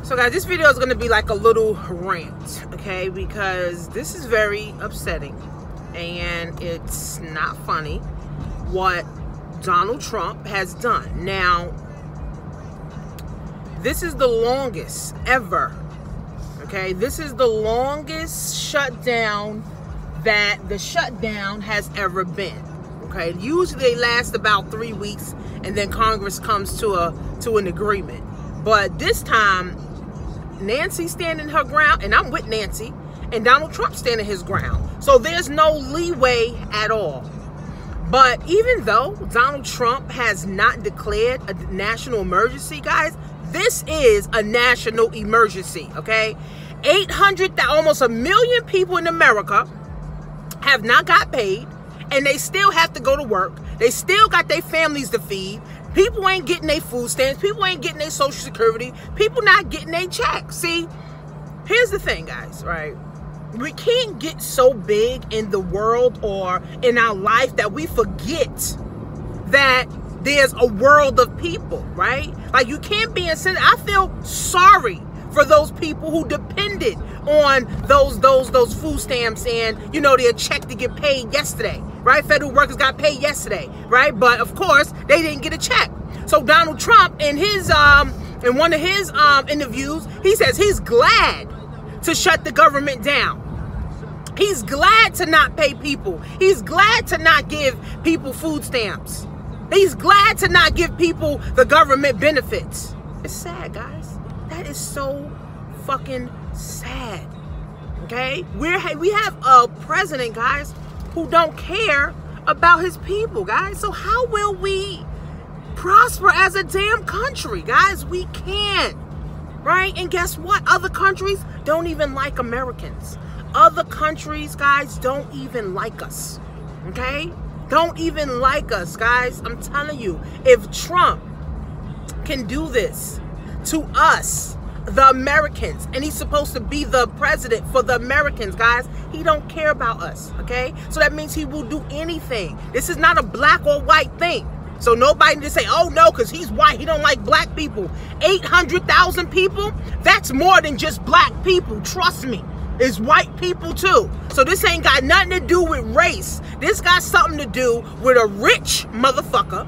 So guys, this video is going to be like a little rant, okay, because this is very upsetting and it's not funny what Donald Trump has done. Now, this is the longest ever, okay, this is the longest shutdown that the shutdown has ever been, okay. Usually they last about 3 weeks and then Congress comes to an agreement, but this time Nancy's standing her ground, and I'm with Nancy, and Donald Trump standing his ground. So there's no leeway at all. But even though Donald Trump has not declared a national emergency, guys, this is a national emergency, okay? 800,000, almost 1 million people in America have not got paid, and they still have to go to work. They still got their families to feed. People ain't getting their food stamps. People ain't getting their Social Security. People not getting their checks. See, here's the thing, guys, right? We can't get so big in the world or in our life that we forget that there's a world of people, right? Like, you can't be insensitive. I feel sorry for those people who depended on those food stamps and, you know, their check to get paid yesterday, right? Federal workers got paid yesterday, right? But of course, they didn't get a check. So Donald Trump, in his in one of his interviews, he says he's glad to shut the government down. He's glad to not pay people. He's glad to not give people food stamps. He's glad to not give people the government benefits. It's sad, guys. That is so fucking sad. Okay? We have a president, guys, who don't care about his people, guys. So how will we prosper as a damn country, guys? We can't, right? And guess what? Other countries don't even like Americans. Other countries, guys, don't even like us, okay? Don't even like us, guys. I'm telling you, if Trump can do this to us, the Americans, and he's supposed to be the president for the Americans, guys, he don't care about us, okay? So that means he will do anything. This is not a black or white thing. So nobody just say, oh no, because he's white, he don't like black people. 800,000 people, that's more than just black people, trust me. It's white people too. So this ain't got nothing to do with race. This got something to do with a rich motherfucker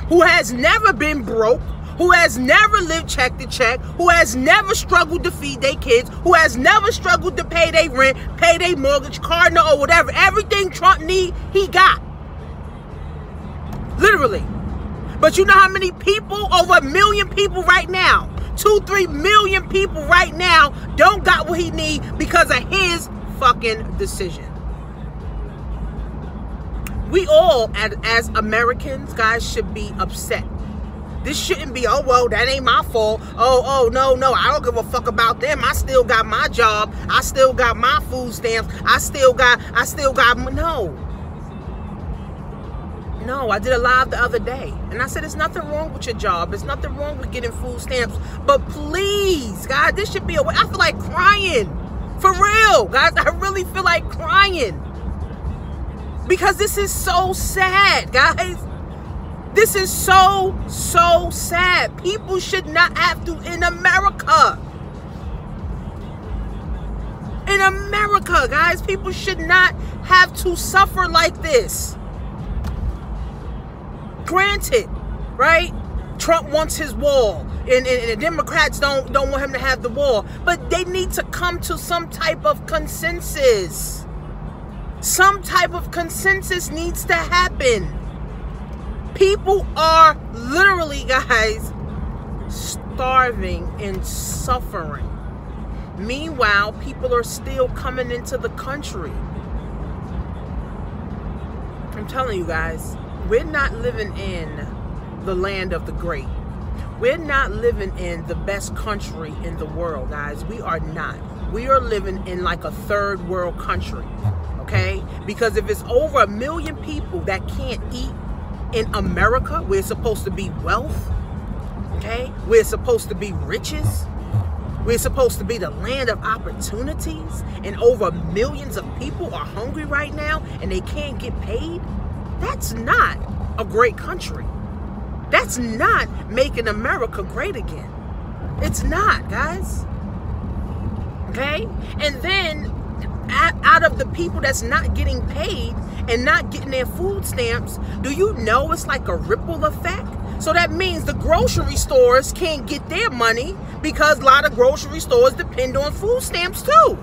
who has never been broke, who has never lived check to check, who has never struggled to feed their kids, who has never struggled to pay their rent, pay their mortgage, car note, or whatever. Everything Trump need, he got. Literally. But you know how many people, over 1 million people right now, 2-3 million people right now don't got what he need because of his fucking decision. We all, as Americans, guys, should be upset. This shouldn't be, oh, well, that ain't my fault. Oh, no, I don't give a fuck about them. I still got my job. I still got my food stamps. I still got, No, I did a live the other day, and I said, there's nothing wrong with your job. There's nothing wrong with getting food stamps. But please, guys, this should be a way. I feel like crying. For real, guys. I really feel like crying. Because this is so sad, guys. This is so sad. People should not have to, in America. In America, guys, people should not have to suffer like this. Granted, right? Trump wants his wall, and the Democrats don't want him to have the wall, but they need to come to some type of consensus. Some type of consensus needs to happen. People are literally, guys, starving and suffering. Meanwhile, people are still coming into the country. I'm telling you, guys, we're not living in the land of the great. We're not living in the best country in the world, guys. We are not. We are living in like a third world country, okay? Because if it's over 1 million people that can't eat in America, where it's supposed to be wealth, okay? Where it's supposed to be riches, we're supposed to be the land of opportunities, and over millions of people are hungry right now and they can't get paid. That's not a great country. That's not making America great again. It's not, guys. Okay? And then out of the people that's not getting paid and not getting their food stamps, do you know it's like a ripple effect? So that means the grocery stores can't get their money because a lot of grocery stores depend on food stamps too.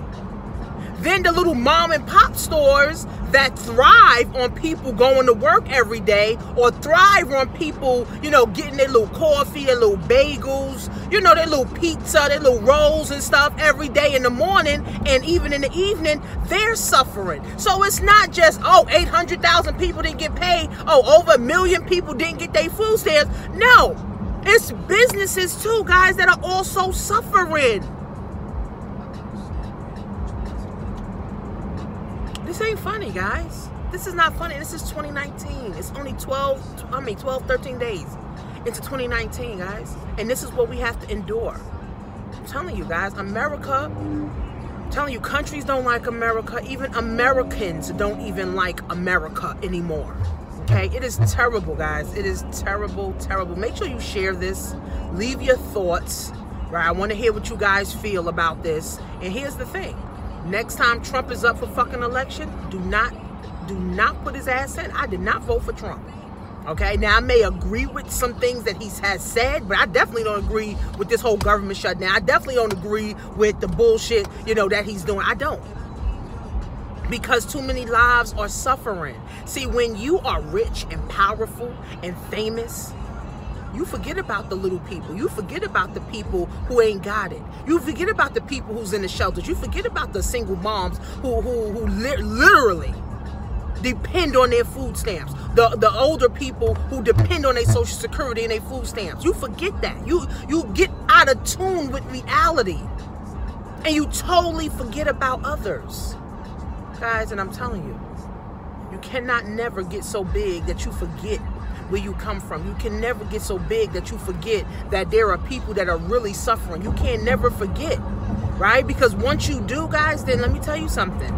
Then the little mom and pop stores that thrive on people going to work every day, or thrive on people, you know, getting their little coffee, their little bagels, you know, their little pizza, their little rolls and stuff every day in the morning and even in the evening, they're suffering. So it's not just, oh, 800,000 people didn't get paid. Oh, over 1 million people didn't get their food stamps. No, it's businesses too, guys, that are also suffering. This ain't funny, guys. This is not funny. This is 2019. It's only 13 days into 2019, guys. And this is what we have to endure. I'm telling you, guys, America, I'm telling you, countries don't like America. Even Americans don't even like America anymore. Okay? It is terrible, guys. It is terrible, terrible. Make sure you share this. Leave your thoughts. Right? I want to hear what you guys feel about this. And here's the thing. Next time Trump is up for fucking election, do not put his ass in. I did not vote for Trump. Okay, now I may agree with some things that he has said, but I definitely don't agree with this whole government shutdown. I definitely don't agree with the bullshit, you know, that he's doing. I don't. Because too many lives are suffering. See, when you are rich and powerful and famous, you forget about the little people. You forget about the people who ain't got it. You forget about the people who's in the shelters. You forget about the single moms who literally depend on their food stamps. The older people who depend on their Social Security and their food stamps. You forget that. You get out of tune with reality. And you totally forget about others. Guys, and I'm telling you, you cannot never get so big that you forget where you come from. You can never get so big that you forget that there are people that are really suffering. You can never forget, right? Because once you do, guys, then let me tell you something.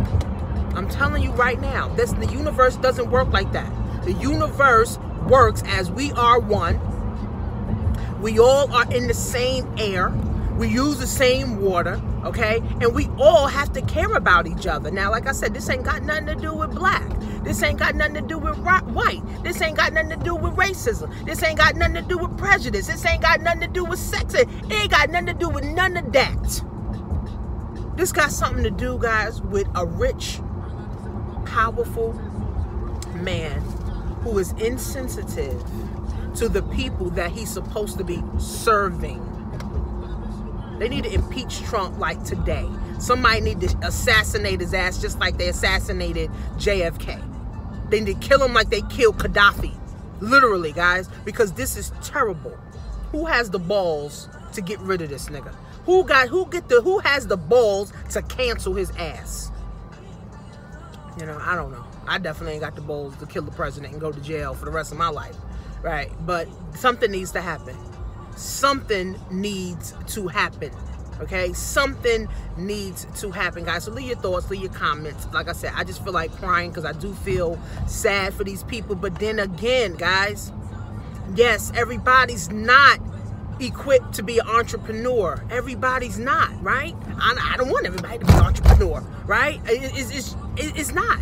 I'm telling you right now, the universe doesn't work like that. The universe works as we are one. We all are in the same air. We use the same water, okay? And we all have to care about each other. Now, like I said, this ain't got nothing to do with black. This ain't got nothing to do with white. This ain't got nothing to do with racism. This ain't got nothing to do with prejudice. This ain't got nothing to do with sex. It ain't got nothing to do with none of that. This got something to do, guys, with a rich, powerful man who is insensitive to the people that he's supposed to be serving. They need to impeach Trump like today. Somebody need to assassinate his ass just like they assassinated JFK. They need to kill him like they killed Gaddafi. Literally, guys, because this is terrible. Who has the balls to get rid of this nigga? Who has the balls to cancel his ass? You know, I don't know. I definitely ain't got the balls to kill the president and go to jail for the rest of my life. Right? But something needs to happen. Something needs to happen. Okay? Something needs to happen, guys. So leave your thoughts, leave your comments. Like I said, I just feel like crying because I do feel sad for these people. But then again, guys, yes, everybody's not equipped to be an entrepreneur. Everybody's not, right? I don't want everybody to be an entrepreneur, right? It's not.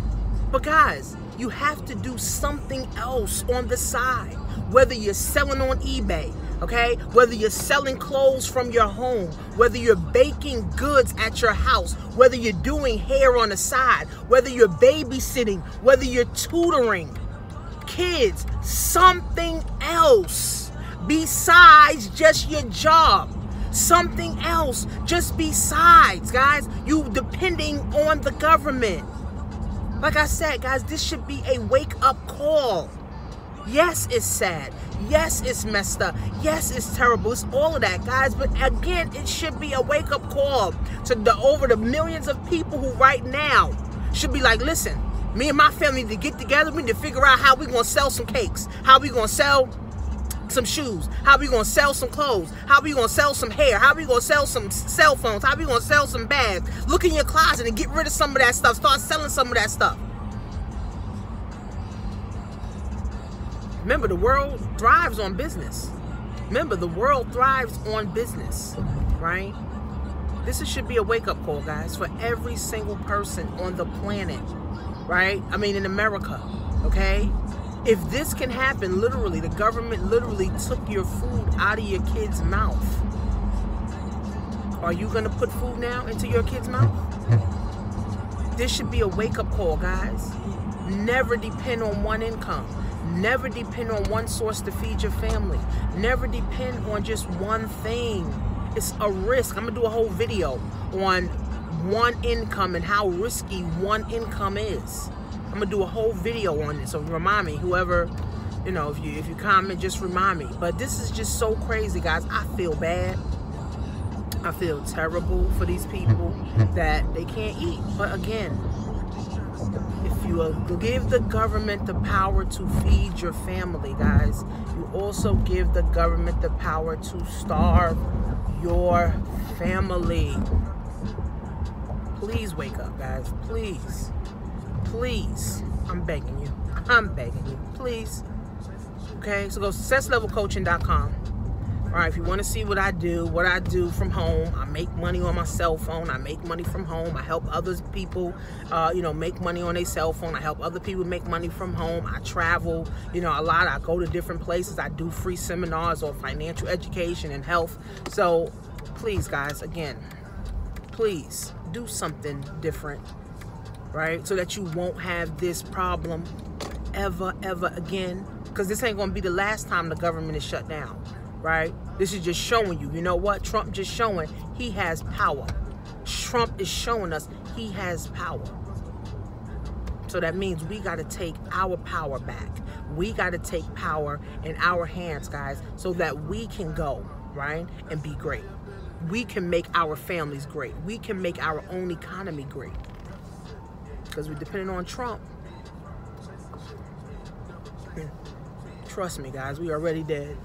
But guys, you have to do something else on the side. Whether you're selling on eBay, okay? Whether you're selling clothes from your home, whether you're baking goods at your house, whether you're doing hair on the side, whether you're babysitting, whether you're tutoring kids, something else besides just your job. Something else just besides, guys, you depending on the government. Like I said, guys, this should be a wake-up call. Yes, it's sad. Yes, it's messed up. Yes, it's terrible. It's all of that, guys. But again, it should be a wake-up call to over the millions of people who right now should be like, listen, me and my family need to get together. We need to figure out how we're going to sell some cakes. How we going to sell some shoes. How we going to sell some clothes. How we going to sell some hair. How we going to sell some cell phones. How we going to sell some bags. Look in your closet and get rid of some of that stuff. Start selling some of that stuff. Remember, the world thrives on business. Remember, the world thrives on business, right? This should be a wake-up call, guys, for every single person on the planet, right? I mean, in America, okay? If this can happen, literally, the government literally took your food out of your kid's mouth. Are you going to put food now into your kid's mouth? This should be a wake-up call, guys. Never depend on one income. Never depend on one source to feed your family. Never depend on just one thing. It's a risk. I'm going to do a whole video on one income and how risky one income is. I'm going to do a whole video on this. So remind me, whoever, you know, if you comment, just remind me. But this is just so crazy, guys. I feel bad. I feel terrible for these people that they can't eat. But again, if you give the government the power to feed your family, guys, you also give the government the power to starve your family. Please wake up, guys. Please. Please. I'm begging you. I'm begging you. Please. Okay? So go to successlevelcoaching.com. All right, if you want to see what I do from home, I make money on my cell phone. I make money from home. I help other people, make money on their cell phone. I help other people make money from home. I travel, a lot. I go to different places. I do free seminars on financial education and health. So please, guys, again, please do something different, right? So that you won't have this problem ever again. Because this ain't going to be the last time the government is shut down. Right? This is just showing you, you know what? Trump just showing he has power. Trump is showing us he has power. So that means we got to take our power back. We got to take power in our hands, guys, so that we can go, right, and be great. We can make our families great. We can make our own economy great. Because we're depending on Trump. Trust me, guys, we are already dead.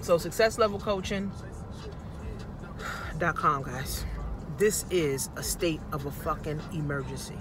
So successlevelcoaching.com, guys. This is a state of a fucking emergency.